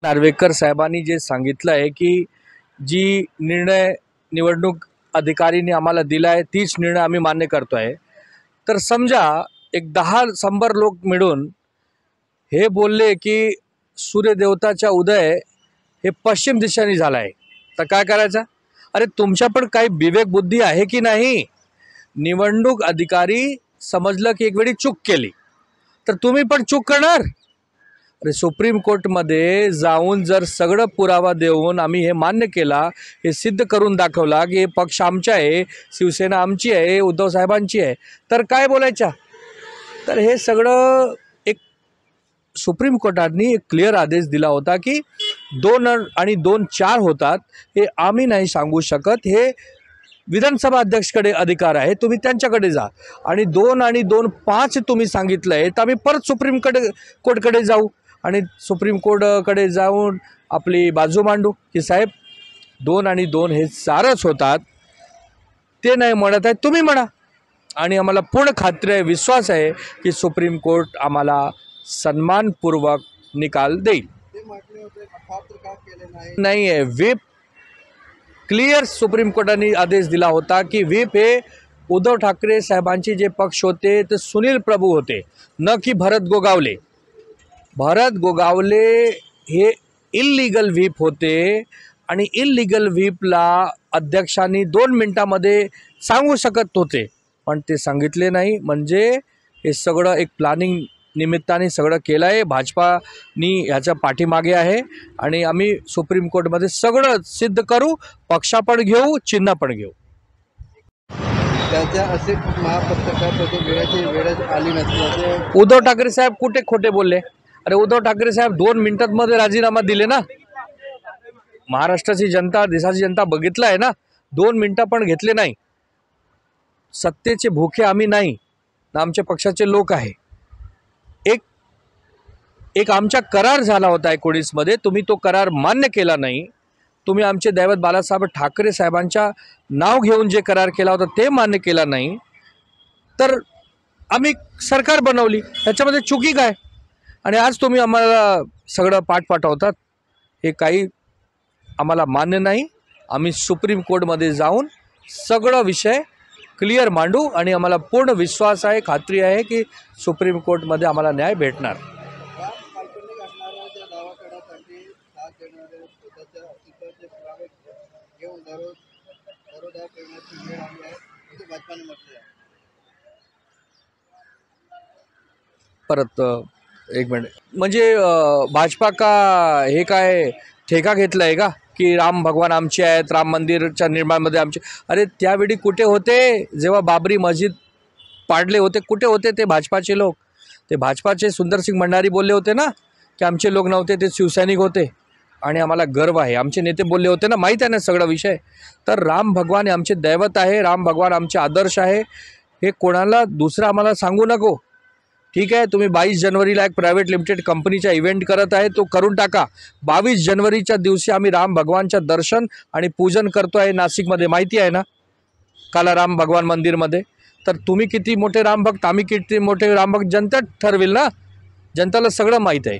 नार्वेकर साहेबांनी जे सांगितलं आहे की जी निर्णय निवडणूक अधिकारीने आम्हाला दिला आहे तीच निर्णय आम्ही मान्य करतो आहे। तर समजा एक 10 लोक मिळून हे बोलले की सूर्यदेवताचा उदय हे पश्चिम दिशेने झाला आहे, तर काय करायचं? अरे तुमच्या पण काही विवेक बुद्धी आहे की नाही? निवडणूक अधिकारी समजलं की एक वेळी चूक केली तर तुम्ही पण चूक करणार? अरे सुप्रीम कोर्टमध्ये जाऊन जर सगळं पुरावा देऊन आम्ही हे मान्य केला, हे सिद्ध करून दाखवला की हे पक्ष आमचा आहे, शिवसेना आमची आहे, उद्धव साहेबांची आहे, तर काय बोलायचं? तर हे सगळं एक सुप्रीम कोर्टाने एक क्लिअर आदेश दिला होता की 2 आणि 2 4 होतात हे आम्ही नाही सांगू शकत, हे विधानसभा अध्यक्षकडे अधिकार आहे, तुम्ही त्यांच्याकडे जा। आणि 2 आणि 2 5 तुम्ही सांगितलं आहे तर आम्ही परत सुप्रीम कोर्टकडे जाऊ आणि सुप्रीम कोर्टकडे जाऊन आपली बाजू मांडू की साहेब 2 आणि 2 हे 4च होतात, ते नाही म्हणत आहे, तुम्ही म्हणा। आणि आम्हाला पूर्ण खात्री आहे, विश्वास आहे की सुप्रीम कोर्ट आम्हाला सन्मानपूर्वक निकाल देईल। नाही आहे, व्हीप क्लिअर सुप्रीम कोर्टाने आदेश दिला होता की व्हीप हे उद्धव ठाकरे साहेबांचे जे पक्ष होते ते सुनील प्रभू होते, न की भरत गोगावले। भरत गोगावले हे इल्लीगल व्हीप होते आणि इल्लीगल व्हीपला अध्यक्षांनी 2 मिनिटांमध्ये सांगू शकत होते, पण ते सांगितले नाही। म्हणजे हे सगळं एक प्लॅनिंग निमित्ताने सगळं केलं आहे, भाजपानी ह्याच्या पाठीमागे आहे आणि आम्ही सुप्रीम कोर्टमध्ये सगळं सिद्ध करू, पक्षा पण घेऊ, चिन्ह पण घेऊ। त्याच्या असे महापत्रकार वेळच आली नसल्याचे उद्धव ठाकरे साहेब कुठे खोटे बोलले? अरे उद्धव ठाकरे साहेब 2 मिनिटांमध्ये राजीनामा दिले ना। महाराष्ट्राची जनता, देशाची जनता बघितलं आहे ना, 2 मिनिटं पण घेतले नाही। सत्तेचे भूखे आम्ही नाही ना, आमच्या पक्षाचे लोक आहे। एक आमचा करार झाला होता 19 मध्ये, तुम्ही तो करार मान्य केला नाही। तुम्ही आमचे दैवत बाळासाहेब ठाकरे साहेबांच्या नाव घेऊन जे करार केला होता ते मान्य केला नाही, तर आम्ही सरकार बनवली, त्याच्यामध्ये चुकी काय? आणि आज तुम्ही आम्हाला सगळं पाठ पाठवतात, हे काही आम्हाला मान्य नाही। आम्ही सुप्रीम कोर्टमध्ये जाऊन सगळं विषय क्लिअर मांडू आणि आम्हाला पूर्ण विश्वास आहे, खात्री आहे की सुप्रीम कोर्टमध्ये आम्हाला न्याय भेटणार। परत एक मिनिट, म्हणजे भाजपा का हे काय ठेका घेतला आहे का की राम भगवान आमचे आहेत, राम मंदिरच्या निर्माणामध्ये आमचे? अरे त्यावेळी कुठे होते जेव्हा बाबरी मस्जिद पाडले होते? कुठे होते ते भाजपाचे लोक? ते भाजपाचे सुंदरसिंग भंडारी बोलले होते ना की आमचे लोक नव्हते, ते शिवसैनिक होते आणि आम्हाला गर्व आहे। आमचे नेते बोलले होते ना, माहीत आहे ना सगळा विषय। तर राम भगवान हे आमचे दैवत आहे, राम भगवान आमचे आदर्श आहे, हे कोणाला दुसरं आम्हाला सांगू नको। ठीक आहे, तुम्ही 22 जानेवारीला एक प्रायव्हेट लिमिटेड कंपनीचा इव्हेंट करत आहे, तो करून टाका। 22 जानेवारीच्या दिवशी आम्ही राम भगवानचं दर्शन आणि पूजन करतो आहे नाशिकमध्ये, माहिती आहे ना, कालाराम भगवान मंदिरमध्ये। तर तुम्ही किती मोठे रामभक्त, आम्ही किती मोठे रामभक्त, जनता ठरवेल ना, जनताला सगळं माहीत आहे।